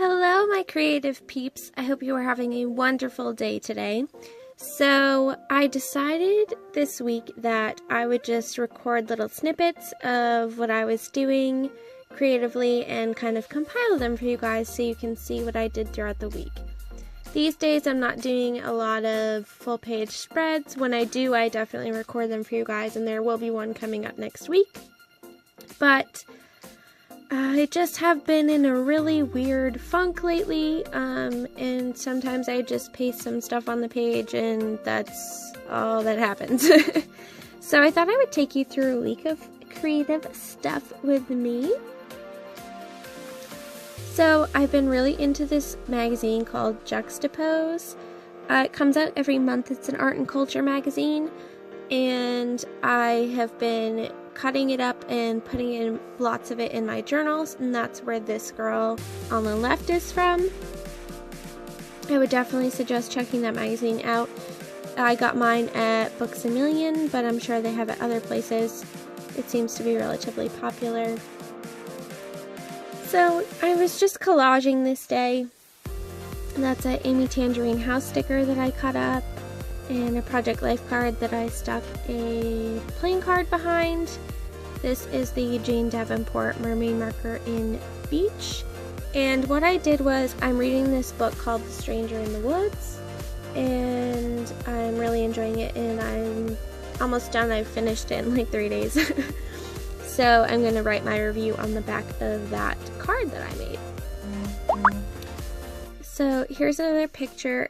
Hello, my creative peeps. I hope you are having a wonderful day today. So I decided this week that I would just record little snippets of what I was doing creatively and kind of compile them for you guys so you can see what I did throughout the week. These days I'm not doing a lot of full page spreads. When I do, I definitely record them for you guys, and there will be one coming up next week. But I just have been in a really weird funk lately, and sometimes I just paste some stuff on the page and that's all that happens. So I thought I would take you through a week of creative stuff with me. So I've been really into this magazine called Juxtapose. It comes out every month. It's an art and culture magazine, and I have been cutting it up and putting in lots of it in my journals, and that's where this girl on the left is from. I would definitely suggest checking that magazine out. I got mine at Books A Million, but I'm sure they have it other places. It seems to be relatively popular. So I was just collaging this day. That's an Amy Tangerine house sticker that I cut up, and a Project Life card that I stuck a playing card behind. This is the Jane Davenport Mermaid Marker in Beach. And what I did was, I'm reading this book called The Stranger in the Woods, and I'm really enjoying it, and I'm almost done. I've finished it in like 3 days. So I'm going to write my review on the back of that card that I made. So here's another picture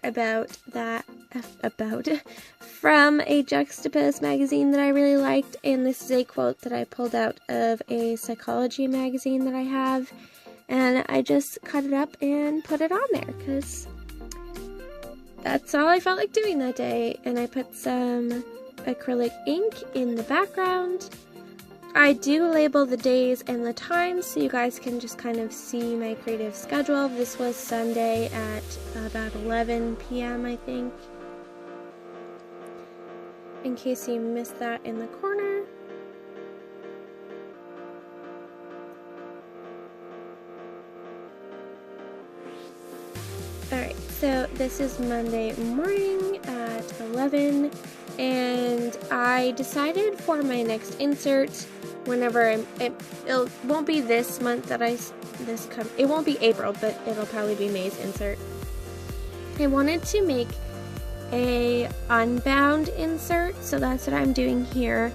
from a Juxtapose magazine that I really liked, and this is a quote that I pulled out of a psychology magazine that I have, and I just cut it up and put it on there because that's all I felt like doing that day. And I put some acrylic ink in the background. I do label the days and the times so you guys can just kind of see my creative schedule. This was Sunday at about 11 p.m. I think, in case you missed that in the corner. Alright, so this is Monday morning at 11, and I decided for my next insert, whenever it won't be this month that it won't be April, but it'll probably be May's insert. I wanted to make a unbound insert, so that's what I'm doing here.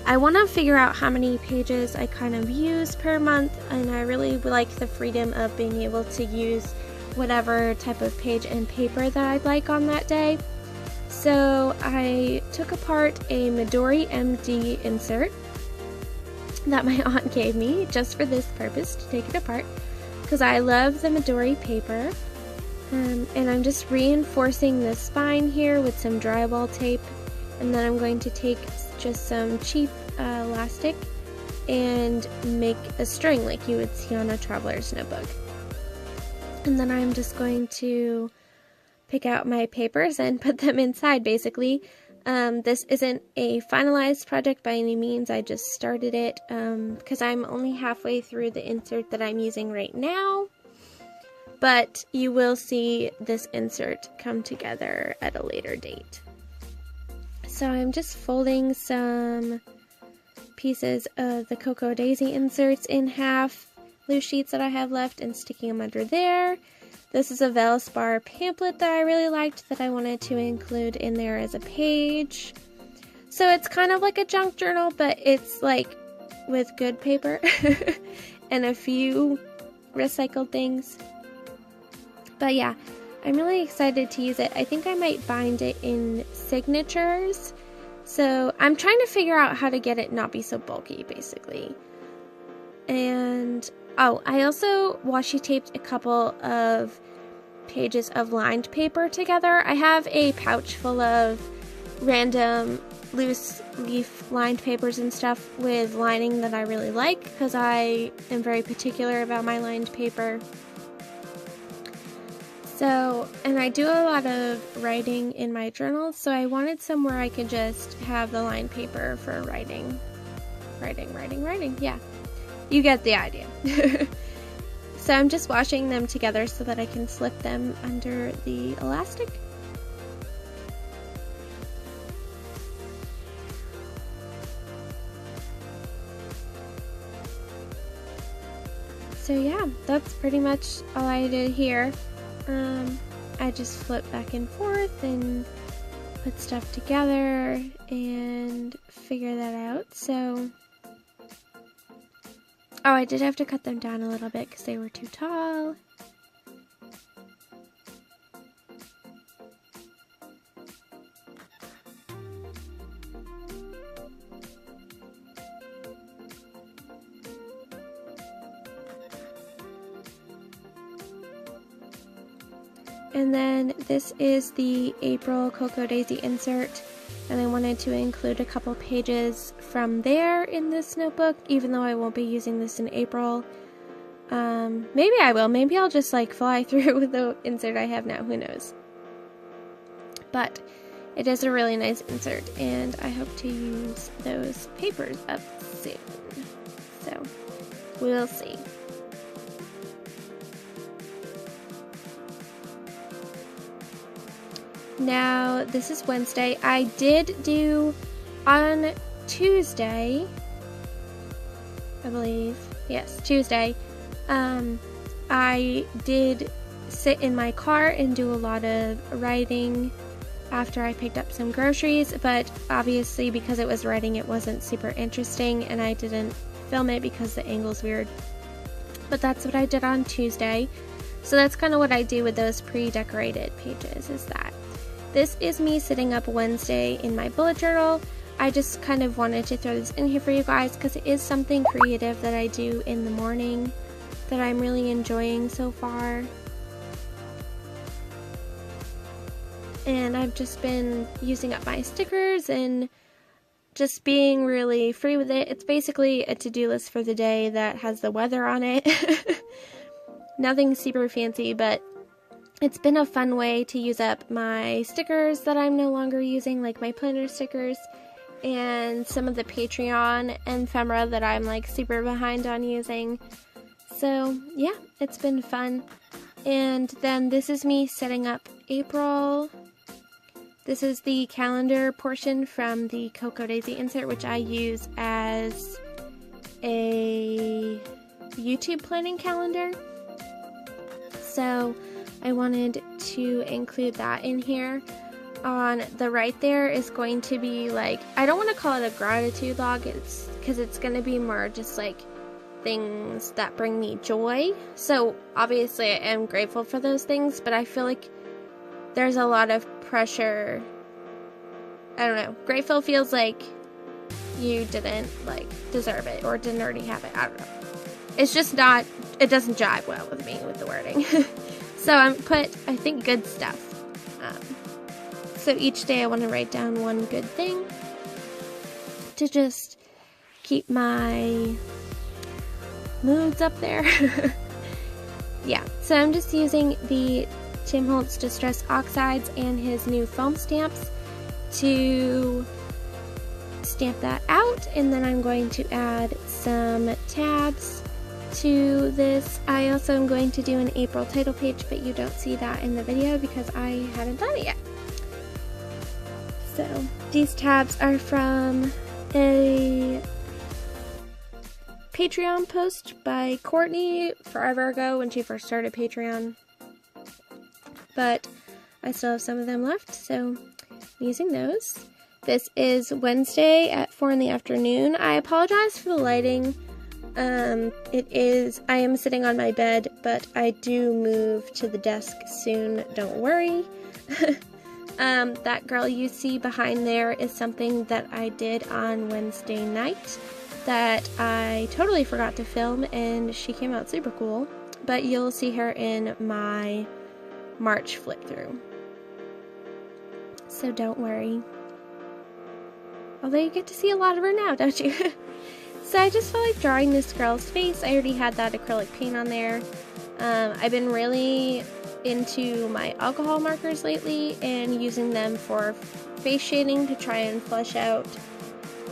I want to figure out how many pages I kind of use per month, and I really like the freedom of being able to use whatever type of page and paper that I'd like on that day. So I took apart a Midori MD insert that my aunt gave me just for this purpose, to take it apart, because I love the Midori paper. And I'm just reinforcing the spine here with some drywall tape, and then I'm going to take just some cheap elastic and make a string like you would see on a traveler's notebook. And then I'm just going to pick out my papers and put them inside, basically. This isn't a finalized project by any means. I just started it because I'm only halfway through the insert that I'm using right now. But you will see this insert come together at a later date. So I'm just folding some pieces of the Cocoa Daisy inserts in half, loose sheets that I have left, and sticking them under there. This is a Valspar pamphlet that I really liked that I wanted to include in there as a page. So it's kind of like a junk journal, but it's like with good paper and a few recycled things. But yeah, I'm really excited to use it. I think I might bind it in signatures. So I'm trying to figure out how to get it not be so bulky, basically. And oh, I also washi taped a couple of pages of lined paper together. I have a pouch full of random loose leaf lined papers and stuff with lining that I really like, because I am very particular about my lined paper. So, and I do a lot of writing in my journal, so I wanted somewhere I could just have the lined paper for writing. Yeah. You get the idea. So I'm just washing them together so that I can slip them under the elastic. So yeah, that's pretty much all I did here. I just flip back and forth and put stuff together and figure that out. So, oh, I did have to cut them down a little bit because they were too tall. And then this is the April Cocoa Daisy insert, and I wanted to include a couple pages from there in this notebook, even though I won't be using this in April. Maybe I will. Maybe I'll just like fly through with the insert I have now. Who knows? But it is a really nice insert, and I hope to use those papers up soon. So we'll see. Now, this is Wednesday. I did do on Tuesday, I believe, yes, Tuesday, I did sit in my car and do a lot of writing after I picked up some groceries, but obviously because it was writing, it wasn't super interesting, and I didn't film it because the angle's weird. But that's what I did on Tuesday. So that's kind of what I do with those pre-decorated pages, is that. This is me sitting up Wednesday in my bullet journal. I just kind of wanted to throw this in here for you guys because it is something creative that I do in the morning that I'm really enjoying so far. And I've just been using up my stickers and just being really free with it. It's basically a to-do list for the day that has the weather on it. Nothing super fancy, but it's been a fun way to use up my stickers that I'm no longer using, like my planner stickers, and some of the Patreon ephemera that I'm like super behind on using. So yeah, it's been fun. And then this is me setting up April. This is the calendar portion from the Cocoa Daisy insert, which I use as a YouTube planning calendar. So I wanted to include that in here. On the right there is going to be like, I don't want to call it a gratitude log, it's because it's going to be more just like things that bring me joy. So obviously I am grateful for those things, but I feel like there's a lot of pressure. I don't know. Grateful feels like you didn't like deserve it or didn't already have it. I don't know. It's just not, it doesn't jive well with me with the wording. So I put, I think, good stuff. So each day I want to write down one good thing to just keep my moods up there. Yeah, so I'm just using the Tim Holtz Distress Oxides and his new foam stamps to stamp that out, and then I'm going to add some tabs to this. I also am going to do an April title page, but you don't see that in the video because I haven't done it yet. So these tabs are from a Patreon post by Courtney forever ago when she first started Patreon, but I still have some of them left, so I'm using those. This is Wednesday at 4 in the afternoon. I apologize for the lighting. I am sitting on my bed, but I do move to the desk soon, don't worry. That girl you see behind there is something that I did on Wednesday night that I totally forgot to film, and she came out super cool, but you'll see her in my March flip through. So don't worry. Although you get to see a lot of her now, don't you? So I just felt like drawing this girl's face. I already had that acrylic paint on there. I've been really into my alcohol markers lately and using them for face shading to try and flesh out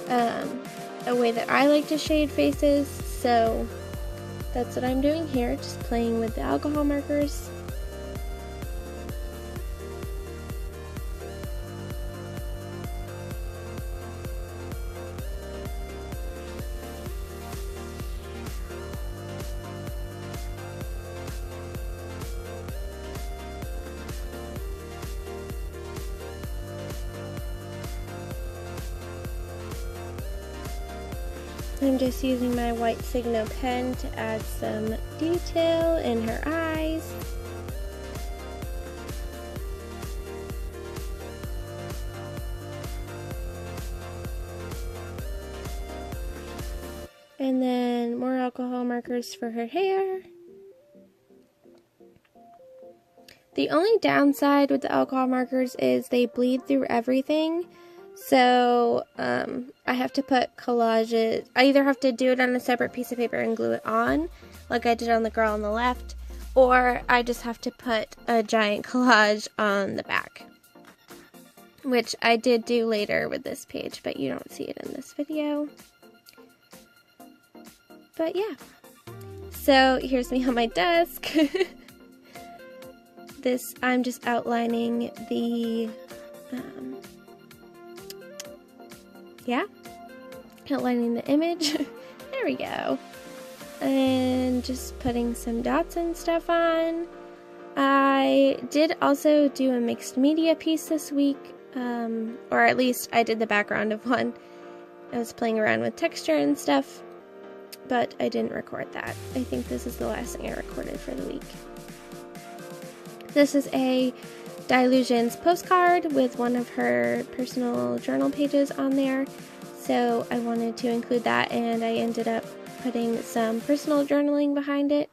a way that I like to shade faces. So that's what I'm doing here, just playing with the alcohol markers. I'm just using my white Signo pen to add some detail in her eyes. And then more alcohol markers for her hair. The only downside with the alcohol markers is they bleed through everything. So I have to put collages. I either have to do it on a separate piece of paper and glue it on, like I did on the girl on the left, or I just have to put a giant collage on the back, which I did do later with this page, but you don't see it in this video. But yeah, so here's me on my desk. I'm just outlining the outlining the image. There we go. And just putting some dots and stuff on. I did also do a mixed media piece this week, or at least I did the background of one. I was playing around with texture and stuff, but I didn't record that. I think this is the last thing I recorded for the week. This is a Delusions postcard with one of her personal journal pages on there. So I wanted to include that, and I ended up putting some personal journaling behind it.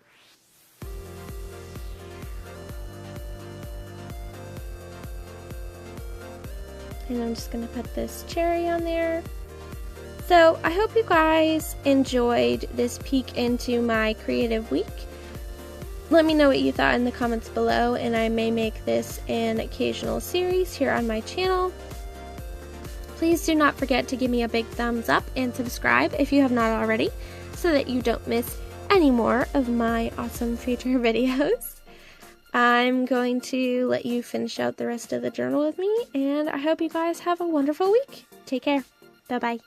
And I'm just going to put this cherry on there. So I hope you guys enjoyed this peek into my creative week. Let me know what you thought in the comments below, and I may make this an occasional series here on my channel. Please do not forget to give me a big thumbs up and subscribe if you have not already, so that you don't miss any more of my awesome future videos. I'm going to let you finish out the rest of the journal with me, and I hope you guys have a wonderful week. Take care. Bye-bye.